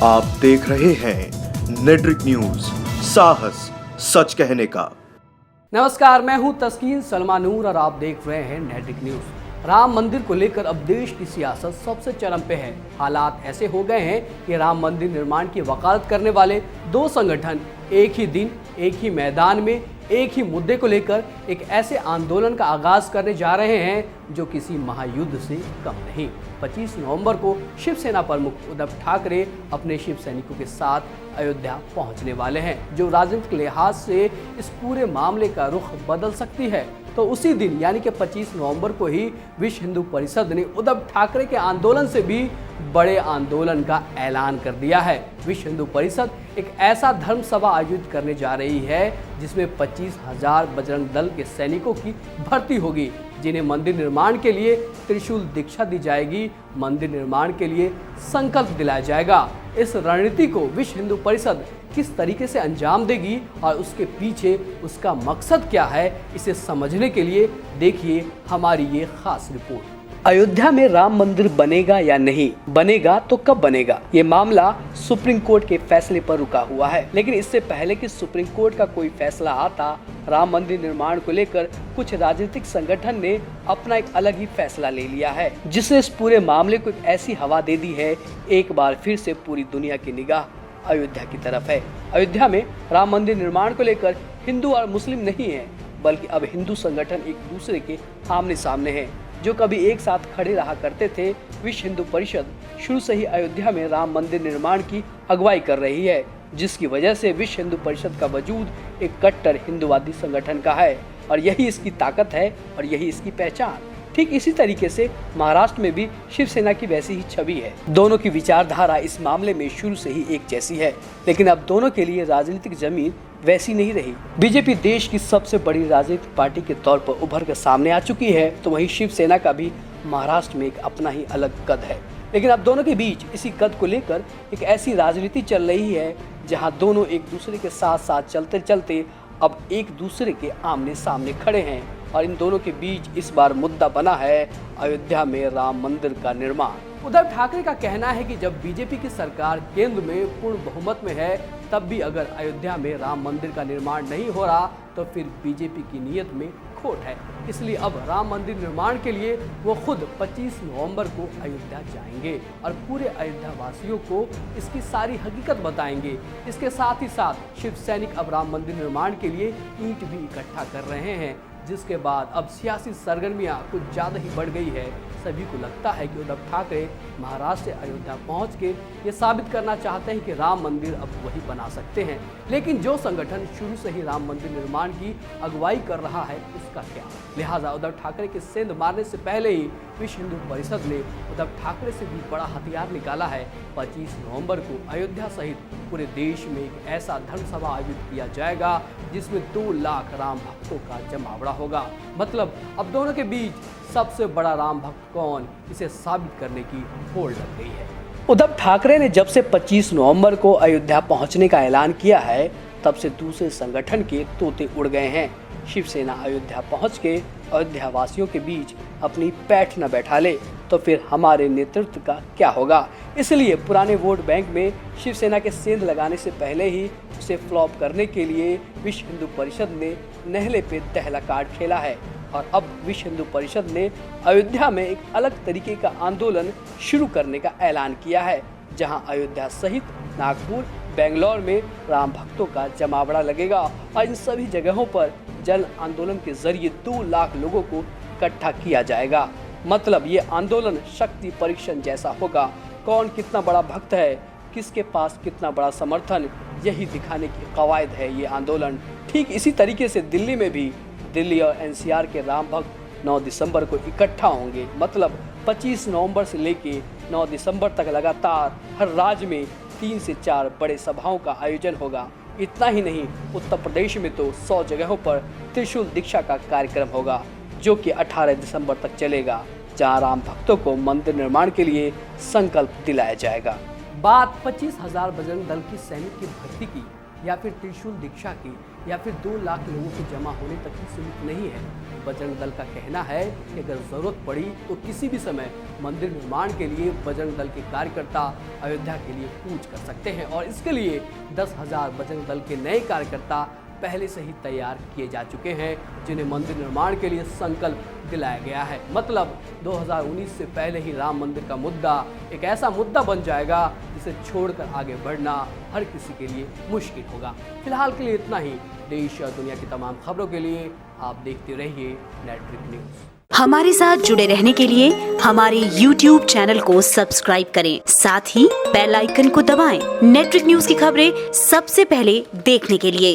आप देख रहे हैं नेट्रिक न्यूज, साहस सच कहने का। नमस्कार, मैं हूं तस्कीन सलमानूर और आप देख रहे हैं नेट्रिक न्यूज। राम मंदिर को लेकर अब देश की सियासत सबसे चरम पे है। हालात ऐसे हो गए हैं कि राम मंदिर निर्माण की वकालत करने वाले दो संगठन एक ही दिन, एक ही मैदान में, एक ही मुद्दे को लेकर एक ऐसे आंदोलन का आगाज करने जा रहे हैं जो किसी महायुद्ध से कम नहीं। 25 नवंबर को शिवसेना प्रमुख उद्धव ठाकरे अपने शिव सैनिकों के साथ अयोध्या पहुंचने वाले हैं, जो राजनीतिक लिहाज से इस पूरे मामले का रुख बदल सकती है। तो उसी दिन यानी कि 25 नवंबर को ही विश्व हिंदू परिषद ने उद्धव ठाकरे के आंदोलन से भी बड़े आंदोलन का ऐलान कर दिया है। विश्व हिंदू परिषद एक ऐसा धर्म सभा आयोजित करने जा रही है जिसमें 25,000 बजरंग दल के सैनिकों की भर्ती होगी, जिन्हें मंदिर निर्माण के लिए त्रिशूल दीक्षा दी जाएगी, मंदिर निर्माण के लिए संकल्प दिलाया जाएगा। इस रणनीति को विश्व हिंदू परिषद किस तरीके से अंजाम देगी और उसके पीछे उसका मकसद क्या है, इसे समझने के लिए देखिए हमारी ये खास रिपोर्ट। अयोध्या में राम मंदिर बनेगा या नहीं बनेगा तो कब बनेगा, ये मामला सुप्रीम कोर्ट के फैसले पर रुका हुआ है। लेकिन इससे पहले कि सुप्रीम कोर्ट का कोई फैसला आता, राम मंदिर निर्माण को लेकर कुछ राजनीतिक संगठन ने अपना एक अलग ही फैसला ले लिया है, जिसने इस पूरे मामले को एक ऐसी हवा दे दी है। एक बार फिर से पूरी दुनिया की निगाह अयोध्या की तरफ है। अयोध्या में राम मंदिर निर्माण को लेकर हिंदू और मुस्लिम नहीं है, बल्कि अब हिंदू संगठन एक दूसरे के आमने सामने हैं, जो कभी एक साथ खड़े रहा करते थे। विश्व हिंदू परिषद शुरू से ही अयोध्या में राम मंदिर निर्माण की अगुवाई कर रही है, जिसकी वजह से विश्व हिंदू परिषद का वजूद एक कट्टर हिंदुवादी संगठन का है और यही इसकी ताकत है और यही इसकी पहचान। ठीक इसी तरीके से महाराष्ट्र में भी शिवसेना की वैसी ही छवि है। दोनों की विचारधारा इस मामले में शुरू से ही एक जैसी है, लेकिन अब दोनों के लिए राजनीतिक जमीन वैसी नहीं रही। बीजेपी देश की सबसे बड़ी राजनीतिक पार्टी के तौर पर उभर कर सामने आ चुकी है, तो वहीं शिवसेना का भी महाराष्ट्र में एक अपना ही अलग कद है। लेकिन अब दोनों के बीच इसी कद को लेकर एक ऐसी राजनीति चल रही है जहां दोनों एक दूसरे के साथ साथ चलते चलते अब एक दूसरे के आमने सामने खड़े हैं और इन दोनों के बीच इस बार मुद्दा बना है अयोध्या में राम मंदिर का निर्माण। उद्धव ठाकरे का कहना है कि जब बीजेपी की सरकार केंद्र में पूर्ण बहुमत में है, तब भी अगर अयोध्या में राम मंदिर का निर्माण नहीं हो रहा तो फिर बीजेपी की नीयत में खोट है। इसलिए अब राम मंदिर निर्माण के लिए वो खुद 25 नवंबर को अयोध्या जाएंगे और पूरे अयोध्या वासियों को इसकी सारी हकीकत बताएंगे। इसके साथ ही साथ शिव सैनिक अब राम मंदिर निर्माण के लिए ईंट भी इकट्ठा कर रहे हैं, जिसके बाद अब सियासी सरगर्मियां कुछ ज़्यादा ही बढ़ गई है। सभी को लगता है कि उद्धव ठाकरे महाराष्ट्र से अयोध्या पहुंच के ये साबित करना चाहते हैं कि राम मंदिर अब वही बना सकते हैं। लेकिन जो संगठन शुरू से ही राम मंदिर निर्माण की अगुवाई कर रहा है, उसका क्या? लिहाजा उद्धव ठाकरे के सेंध मारने से पहले ही विश्व हिंदू परिषद ने उद्धव ठाकरे से भी बड़ा हथियार निकाला है। 25 नवंबर को अयोध्या सहित पूरे देश में एक ऐसा धर्म सभा आयोजित किया जाएगा जिसमें 2 लाख राम भक्तों का जमावड़ा होगा। मतलब अब दोनों के बीच सबसे बड़ा राम भक्त कौन, इसे साबित करने की होड़ लग गई है। उद्धव ठाकरे ने जब से 25 नवंबर को अयोध्या पहुंचने का ऐलान किया है, तब से दूसरे संगठन के तोते उड़ गए हैं। शिवसेना अयोध्या पहुंच के अयोध्या वासियों के बीच अपनी पैठ न बैठा ले तो फिर हमारे नेतृत्व का क्या होगा। इसलिए पुराने वोट बैंक में शिवसेना के सेंध लगाने से पहले ही उसे फ्लॉप करने के लिए विश्व हिंदू परिषद ने नहले पे दहला कार्ड खेला है और अब विश्व हिंदू परिषद ने अयोध्या में एक अलग तरीके का आंदोलन शुरू करने का ऐलान किया है, जहां अयोध्या सहित नागपुर, बेंगलोर में राम भक्तों का जमावड़ा लगेगा और इन सभी जगहों पर जन आंदोलन के जरिए 2 लाख लोगों को इकट्ठा किया जाएगा। मतलब ये आंदोलन शक्ति परीक्षण जैसा होगा। कौन कितना बड़ा भक्त है, किसके पास कितना बड़ा समर्थन, यही दिखाने की कवायद है ये आंदोलन। ठीक इसी तरीके से दिल्ली में भी दिल्ली और एनसीआर के राम भक्त 9 दिसंबर को इकट्ठा होंगे। मतलब 25 नवंबर से लेके 9 दिसंबर तक लगातार हर राज्य में 3 से 4 बड़े सभाओं का आयोजन होगा। इतना ही नहीं, उत्तर प्रदेश में तो 100 जगहों पर त्रिशूल दीक्षा का कार्यक्रम होगा, जो कि 18 दिसंबर तक चलेगा, जहां राम भक्तों को मंदिर निर्माण के लिए संकल्प दिलाया जाएगा। बात 25,000 बजरंग दल की सैनिक की भर्ती की या फिर त्रिशूल दीक्षा की, या फिर 2 लाख लोगों के जमा होने तक ही सीमित नहीं है। बजरंग दल का कहना है कि अगर जरूरत पड़ी तो किसी भी समय मंदिर निर्माण के लिए बजरंग दल के कार्यकर्ता अयोध्या के लिए कूच कर सकते हैं और इसके लिए 10,000 बजरंग दल के नए कार्यकर्ता पहले से ही तैयार किए जा चुके हैं, जिन्हें मंदिर निर्माण के लिए संकल्प दिलाया गया है। मतलब 2019 से पहले ही राम मंदिर का मुद्दा एक ऐसा मुद्दा बन जाएगा जिसे छोड़कर आगे बढ़ना हर किसी के लिए मुश्किल होगा। फिलहाल के लिए इतना ही। देश और दुनिया की तमाम खबरों के लिए आप देखते रहिए नेट्रिक न्यूज। हमारे साथ जुड़े रहने के लिए हमारे YouTube चैनल को सब्सक्राइब करें, साथ ही बेल आइकन को दबाएं। नेट्रिक न्यूज की खबरें सबसे पहले देखने के लिए।